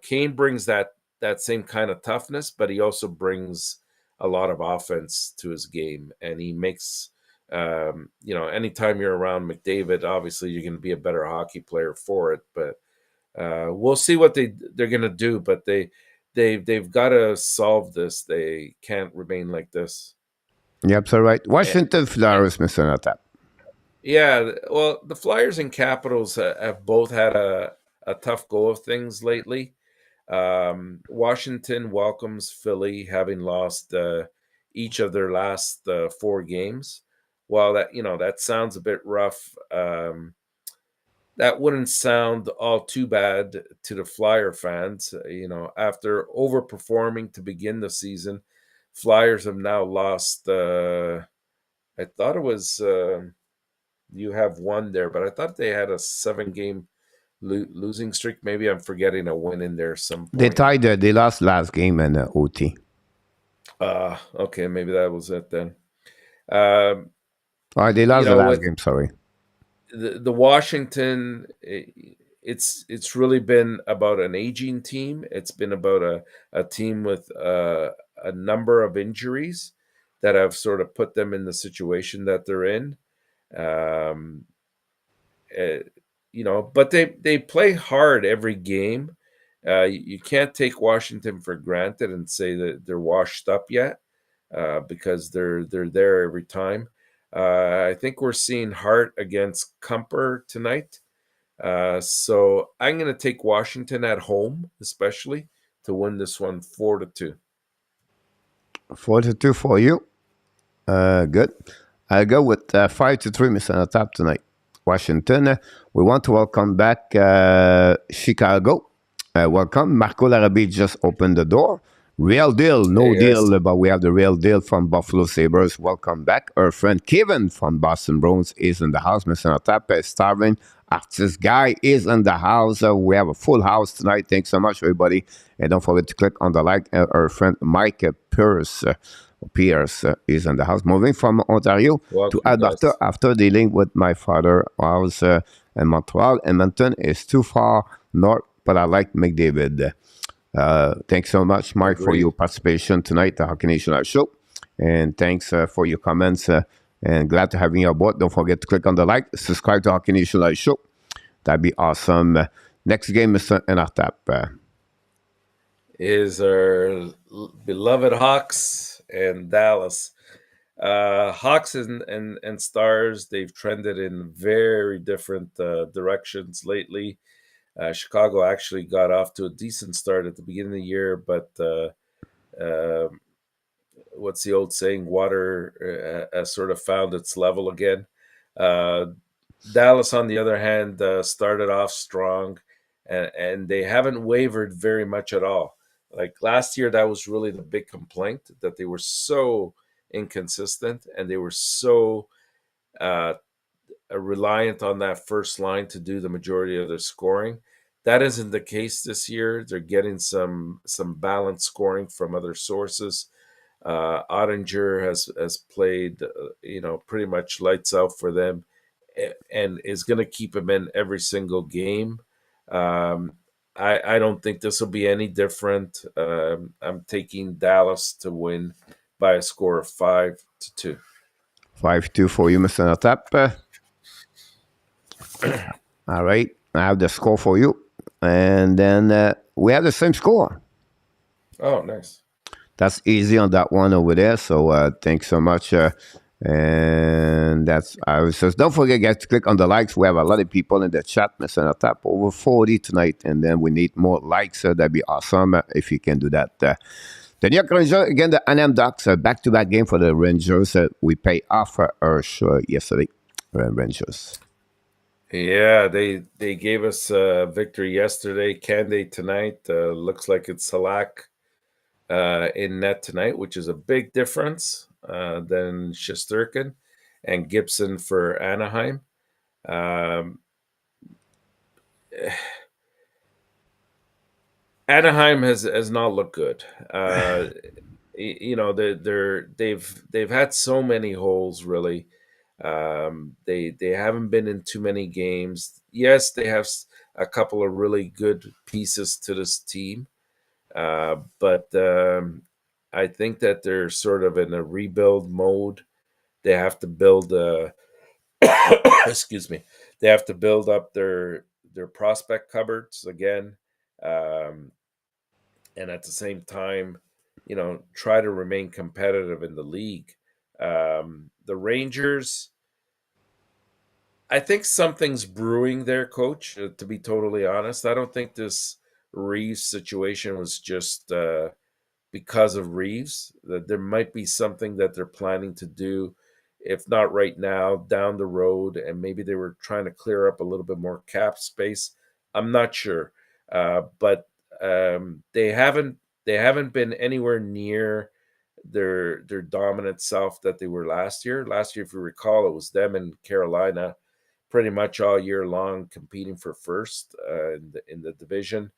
Kane brings that same kind of toughness, but he also brings a lot of offense to his game, and he makes anytime you're around McDavid, obviously you're going to be a better hockey player for it. But We'll see what they're gonna do, but they've got to solve this. They can't remain like this. Yep, so right. Eh, Washington eh, Flowers, Mr. Natap. Yeah, well, the Flyers and Capitals have both had a tough go of things lately. Washington welcomes Philly, having lost each of their last 4 games. While that sounds a bit rough, that wouldn't sound all too bad to the Flyer fans. After overperforming to begin the season, Flyers have now lost. I thought it was you have one there, but I thought they had a 7-game losing streak. Maybe I'm forgetting a win in there some They point. tied. They lost last game in OT. Okay, maybe that was it then. Um, They lost the last with game. Sorry. the Washington, it's really been about an aging team. It's been about a team with a number of injuries that have sort of put them in the situation that they're in. Um, uh, but they play hard every game. You can't take Washington for granted and say that they're washed up yet, because they're there every time. I think we're seeing Hart against Kumper tonight. So I'm going to take Washington at home, especially to win this one 4-2. 4-2 for you. Good. I'll go with 5-3, Mr. Natap tonight. Washington. We want to welcome back Chicago. Welcome. Marco Larrabee just opened the door. Real deal, no Hey guys, deal, but we have the real deal from Buffalo Sabres. Welcome back. Our friend Kevin from Boston Bruins is in the house. Mr. Natap, starving artist guy is in the house. We have a full house tonight. Thanks so much, everybody. And don't forget to click on the like. Our friend Mike Pierce is in the house. Moving from Ontario to welcome Alberta guys. after dealing with my father house in Montreal. Edmonton is too far north, but I like McDavid. Thanks so much, Mike, for Agreed. your participation tonight, the Hockey Nation Live Show. And thanks for your comments. And glad to have you on board. Don't forget to click on the like, subscribe to Hockey Nation Live Show. That'd be awesome. Next game, Mr. ENORTAP. Is our beloved Hawks and Dallas. Hawks and Stars, they've trended in very different directions lately. Chicago actually got off to a decent start at the beginning of the year, but what's the old saying? Water has sort of found its level again. Dallas, on the other hand, started off strong, and they haven't wavered very much at all. Like last year, that was really the big complaint, that they were so inconsistent and they were so uh, reliant on that first line to do the majority of their scoring. That isn't the case this year. They're getting some balanced scoring from other sources. Ottinger has played, pretty much lights out for them, and is going to keep him in every single game. Um, I don't think this will be any different. I'm taking Dallas to win by a score of 5-2. 5-2 for you, Mr. ENORTAP. All right. I have the score for you. And then we have the same score. Oh, nice. That's easy on that one over there. So thanks so much. And that's I was just don't forget, guys, to click on the likes. We have a lot of people in the chat, Mr. ENORTAP, over 40 tonight, and then we need more likes. That'd be awesome if you can do that. The New York Rangers again, the Anaheim Ducks, back-to-back game for the Rangers. We pay off our show yesterday, Rangers. Yeah, they gave us a victory yesterday. Can they tonight? Looks like it's Salak in net tonight, which is a big difference than Shesterkin and Gibson for Anaheim. Anaheim has not looked good. They've had so many holes really. They haven't been in too many games. Yes, they have a couple of really good pieces to this team, but I think that they're sort of in a rebuild mode. They have to build excuse me. They have to build up their their prospect cupboards again, and at the same time, try to remain competitive in the league. The Rangers, I think something's brewing there, Coach. To be totally honest, I don't think this Reeves situation was just because of Reeves. That there might be something that they're planning to do, if not right now, down the road, and maybe they were trying to clear up a little bit more cap space. I'm not sure, but they haven't been anywhere near their dominant self that they were last year. Last year, if you recall, it was them and Carolina pretty much all year long competing for first in the division,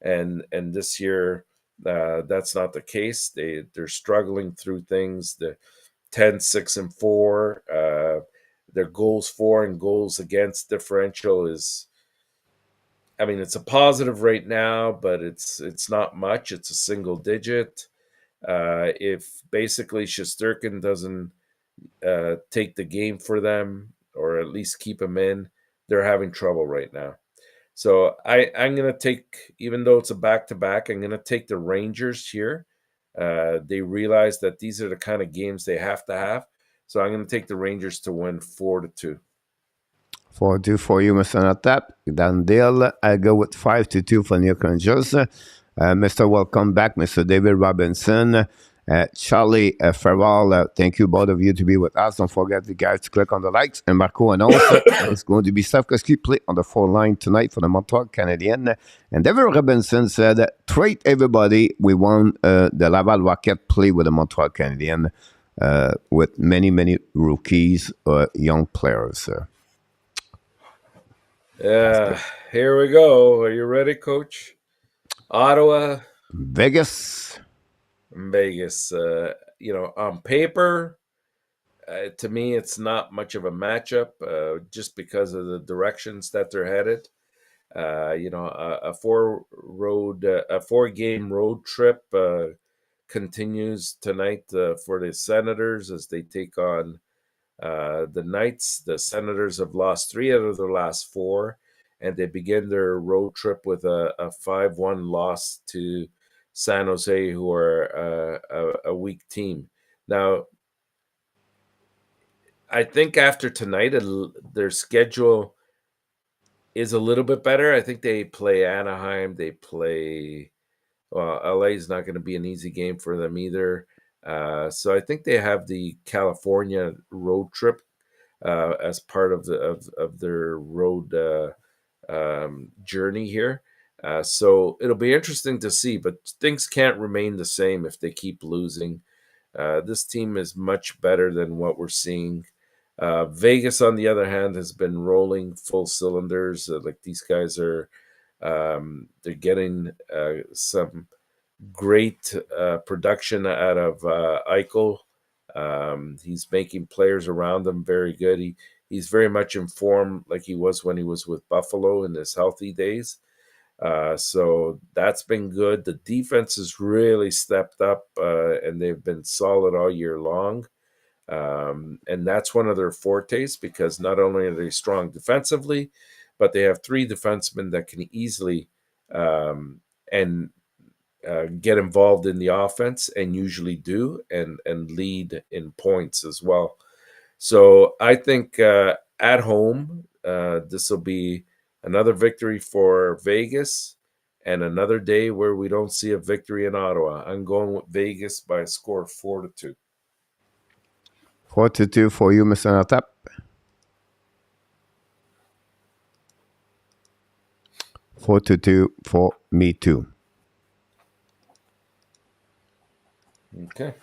and this year that's not the case. They're struggling through things. The 10-6-4. Their goals for and goals against differential is, I mean, it's a positive right now, but it's not much. It's a single digit. If basically Shesterkin doesn't take the game for them, or at least keep them in, they're having trouble right now. So I'm going to take, even though it's a back-to-back, I'm going to take the Rangers here. They realize that these are the kind of games they have to have. So I'm going to take the Rangers to win 4-2. 4-2 for you, Mr. ENORTAP. Done deal. I go with 5-2 for New York Rangers. Mr. Welcome back, Mr. David Robinson. Charlie Farrell, thank you both of you to be with us. Don't forget, you guys, to click on the likes. And Marco announced it's going to be Steph Koski play on the 4 line tonight for the Montreal Canadiens. And David Robinson said, trade everybody. We want the Laval Rocket play with the Montreal Canadiens with many, many rookies, young players. Yeah, here we go. Are you ready, Coach? Ottawa, Vegas. On paper, to me, it's not much of a matchup, just because of the directions that they're headed. A 4-game road trip continues tonight for the Senators as they take on the Knights. The Senators have lost 3 out of their last 4, and they begin their road trip with a 5-1 loss to San Jose, who are a weak team. Now, I think after tonight, their schedule is a little bit better. I think they play Anaheim. They play, well, LA is not going to be an easy game for them either. So I think they have the California road trip as part of their road journey here. So it'll be interesting to see, but things can't remain the same if they keep losing. This team is much better than what we're seeing. Vegas, on the other hand, has been rolling full cylinders. Like these guys are, they're getting some great production out of Eichel. He's making players around him very good. He's very much in form like he was when he was with Buffalo in his healthy days. So that's been good. The defense has really stepped up, and they've been solid all year long. And that's one of their fortes, because not only are they strong defensively, but they have 3 defensemen that can easily get involved in the offense, and usually do, and lead in points as well. So I think at home, this will be another victory for Vegas, and another day where we don't see a victory in Ottawa. I'm going with Vegas by a score of 4-2. 4-2 for you, Mr. ENORTAP. 4-2 for me too. Okay.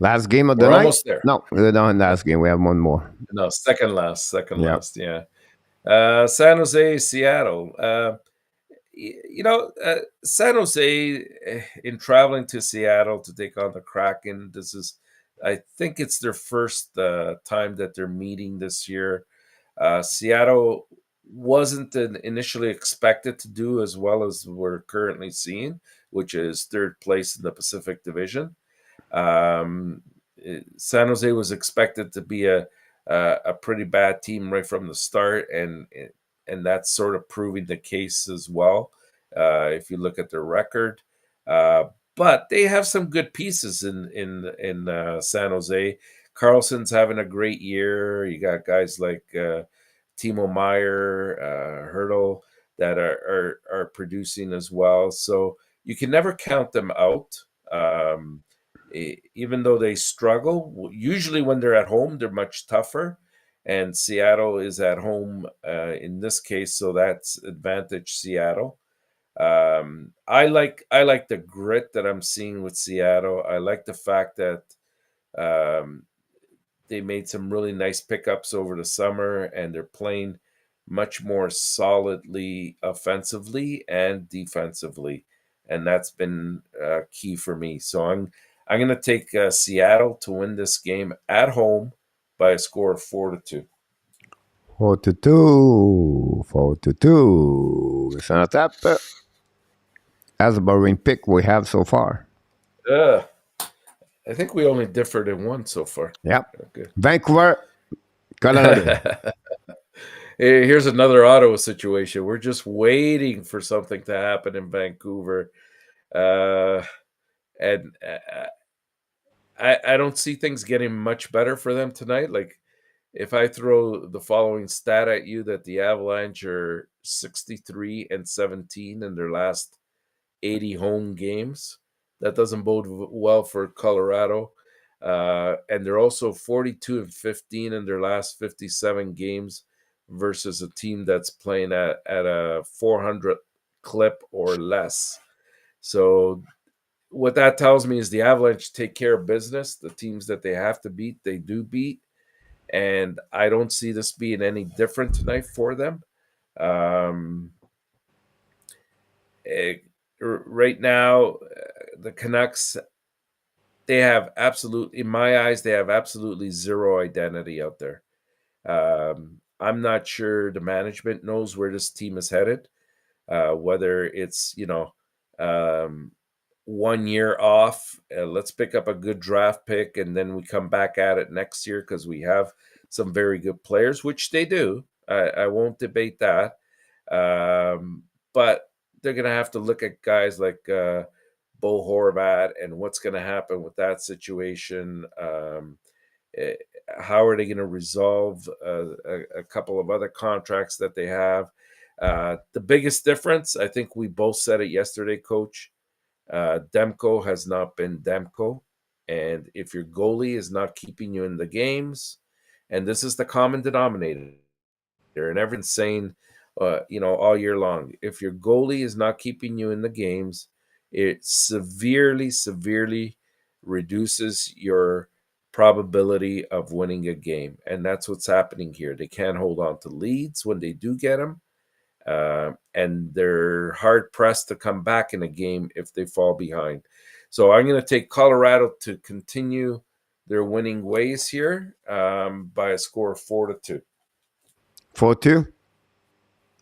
Last game of the We're night? almost there. No, we're not in last game. We have one more. No, second last, yeah. San Jose, Seattle. San Jose, in traveling to Seattle to take on the Kraken, I think it's their first time that they're meeting this year. Seattle wasn't initially expected to do as well as we're currently seeing, which is 3rd place in the Pacific Division. San Jose was expected to be a pretty bad team right from the start, and that's sort of proving the case as well. If you look at their record, but they have some good pieces in San Jose. Carlson's having a great year. You got guys like Timo Meyer, Hurdle that are producing as well. So you can never count them out. Even though they struggle, usually when they're at home, they're much tougher. And Seattle is at home in this case, so that's advantage Seattle. I like the grit that I'm seeing with Seattle. I like the fact that um, they made some really nice pickups over the summer, and they're playing much more solidly offensively and defensively, and that's been key for me. So I'm going to take Seattle to win this game at home by a score of 4-2. 4-2. 4-2. Mr. ENORTAP. That's a boring pick we have so far. I think we only differed in one so far. Yep. Okay. Vancouver, Colorado. Here's another Ottawa situation. We're just waiting for something to happen in Vancouver. And I don't see things getting much better for them tonight. Like, if I throw the following stat at you, that the Avalanche are 63-17 in their last 80 home games, that doesn't bode well for Colorado. And they're also 42-15 in their last 57 games versus a team that's playing at a 400 clip or less. So what that tells me is the Avalanche take care of business. The teams that they have to beat, they do beat. And I don't see this being any different tonight for them. Right now, the Canucks, they have in my eyes, they have absolutely zero identity out there. I'm not sure the management knows where this team is headed, whether it's, 1 year off, let's pick up a good draft pick, and then we come back at it next year because we have some very good players, which they do. I won't debate that. But they're going to have to look at guys like Bo Horvat and what's going to happen with that situation. How are they going to resolve a couple of other contracts that they have? The biggest difference, I think we both said it yesterday, Coach, Demko has not been Demko. And if your goalie is not keeping you in the games, and this is the common denominator, and everyone's saying, all year long, if your goalie is not keeping you in the games, it severely, severely reduces your probability of winning a game. And that's what's happening here. They can't hold on to leads when they do get them. And they're hard-pressed to come back in a game if they fall behind. So I'm going to take Colorado to continue their winning ways here by a score of 4-2. 4-2?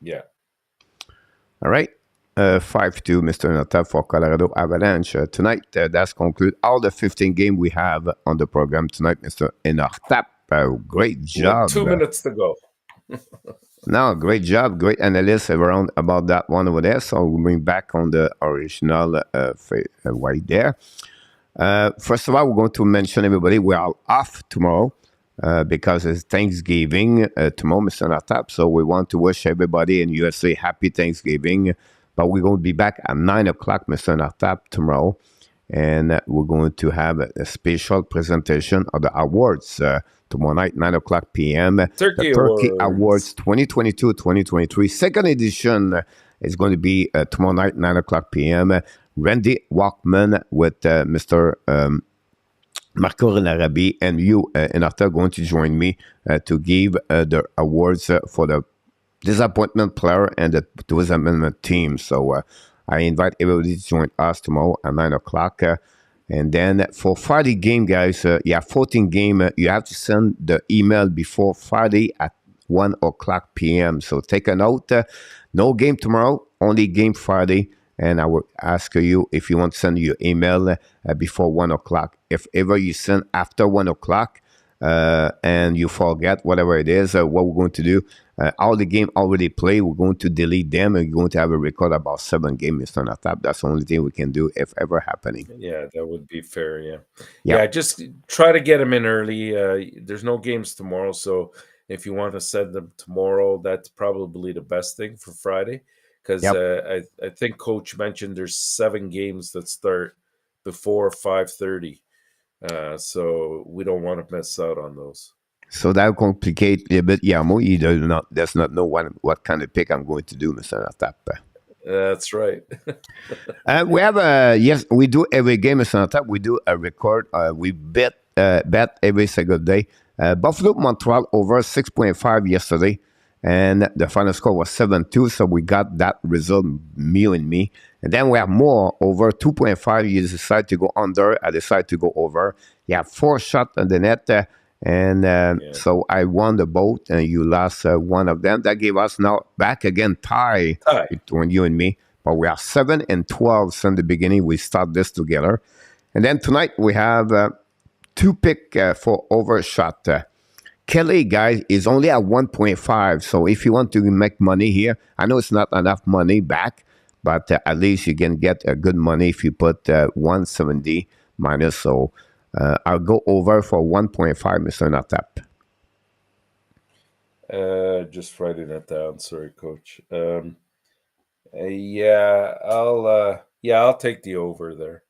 Yeah. All right. 5-2, Mr. ENORTAP for Colorado Avalanche. Tonight, that's conclude all the 15 games we have on the program tonight, Mr. ENORTAP. Great job. 2 minutes to go. No, great job. Great analysis around about that one over there. So we'll bring back on the original right there. First of all, we're going to mention everybody we are off tomorrow because it's Thanksgiving tomorrow, Mr. ENORTAP. So we want to wish everybody in USA happy Thanksgiving. But we're going to be back at 9 o'clock, Mr. ENORTAP, tomorrow. And we're going to have a special presentation of the awards tomorrow night, 9 o'clock p.m. Turkey Awards 2022-2023. Second edition is going to be tomorrow night, 9 o'clock p.m. Randy Walkman with Mr. Marco Renarabi and you, ENORTAP, going to join me to give the awards for the disappointment player and the disappointment team. So I invite everybody to join us tomorrow at 9 o'clock. And then for Friday game, guys, you have 14 game. You have to send the email before Friday at 1 o'clock p.m. So take a note. No game tomorrow, only game Friday. And I will ask you if you want to send your email before 1 o'clock. If ever you send after 1 o'clock, and you forget whatever it is, what we're going to do. All the game already played, we're going to delete them, and we're going to have a record about 7 games, Mr. Natap. That's the only thing we can do if ever happening. Yeah, that would be fair. Yeah. Yeah. Yeah, just try to get them in early. There's no games tomorrow, so if you want to send them tomorrow, that's probably the best thing for Friday. Because Yep. I think Coach mentioned there's 7 games that start before 5:30, so we don't want to miss out on those. So that will complicate a little bit. Yeah, Mo, he does not know what kind of pick I'm going to do, Mr. Natap. That's right. We have yes, we do every game, Mr. Natap. We do a record. We bet every single day. Buffalo Montreal over 6.5 yesterday, and the final score was 7-2. So we got that result, you and me. And then we have more over 2.5. You decide to go under. I decide to go over. You have 4 shots on the net. So I won the boat, and you lost one of them. That gave us now back again tie between you and me. But we are 7-12 since the beginning. We start this together, and then tonight we have 2 pick for overshot. Kelly, guys, is only at 1.5. So if you want to make money here, I know it's not enough money back, but at least you can get good money if you put 170 minus. So. I'll go over for 1.5, Mr. Natap. Just writing that down. Sorry, Coach. I'll take the over there.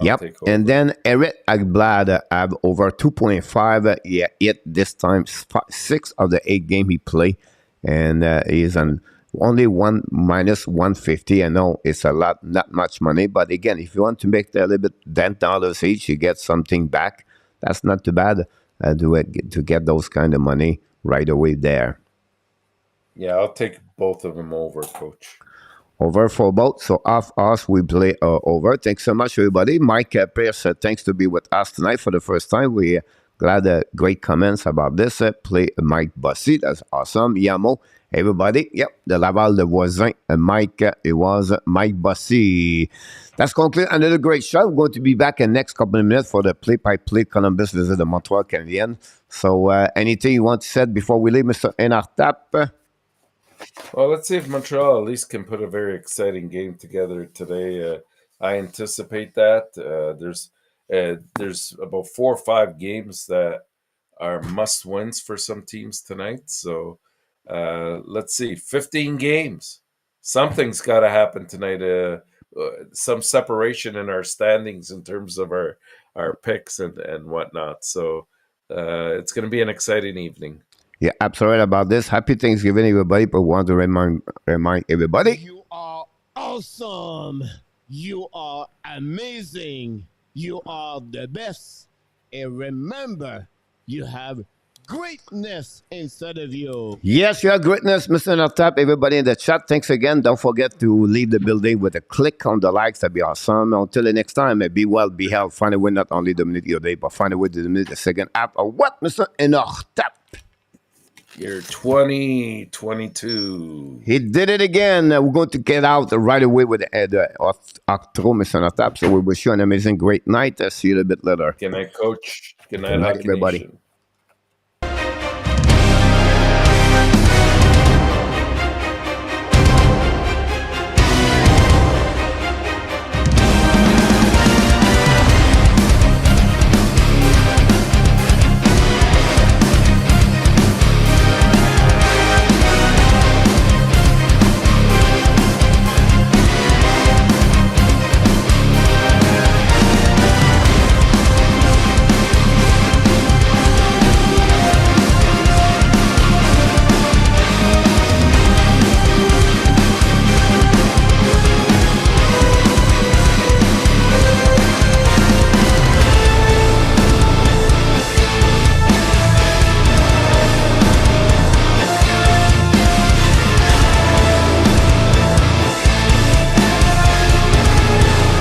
Yep. And then Eric Agblad have over 2.5. Yet this time 6 of the 8 game he played, and he's on only one minus 150. I know it's a lot, not much money, but again, if you want to make a little bit $10 each, you get something back. That's not too bad to get those kind of money right away there. Yeah, I'll take both of them over, Coach. Over for both. So off us, we play over. Thanks so much, everybody. Mike Pierce, thanks to be with us tonight for the first time. We glad great comments about this. Play Mike Bossy. That's awesome. Yamo. Everybody, yep, the Laval, the voisin, Mike, it was Mike Bossy. That's concluded another great show. We're going to be back in the next couple of minutes for the play-by-play Columbus visit the Montreal Canadiens. So anything you want to say before we leave, Mr. ENORTAP? Well, let's see if Montreal at least can put a very exciting game together today. I anticipate that. There's about 4 or 5 games that are must-wins for some teams tonight, so... let's see, 15 games. Something's got to happen tonight. Some separation in our standings in terms of our picks and whatnot. So it's going to be an exciting evening. Yeah, absolutely about this. Happy Thanksgiving, everybody. But want to remind everybody. You are awesome. You are amazing. You are the best. And remember, you have greatness inside of you. Yes, you have greatness, Mr. ENORTAP. Everybody in the chat, thanks again. Don't forget to leave the building with a click on the likes. That'd be awesome. Until the next time, be well, be healthy. Find a way not only dominate your day, but find a way to dominate the second half of what, Mr. ENORTAP? Year 2022. He did it again. We're going to get out right away with the outro, Mr. ENORTAP. So we wish you an amazing, great night. See you a little bit later. Good night, Coach. Good night, everybody. Nation.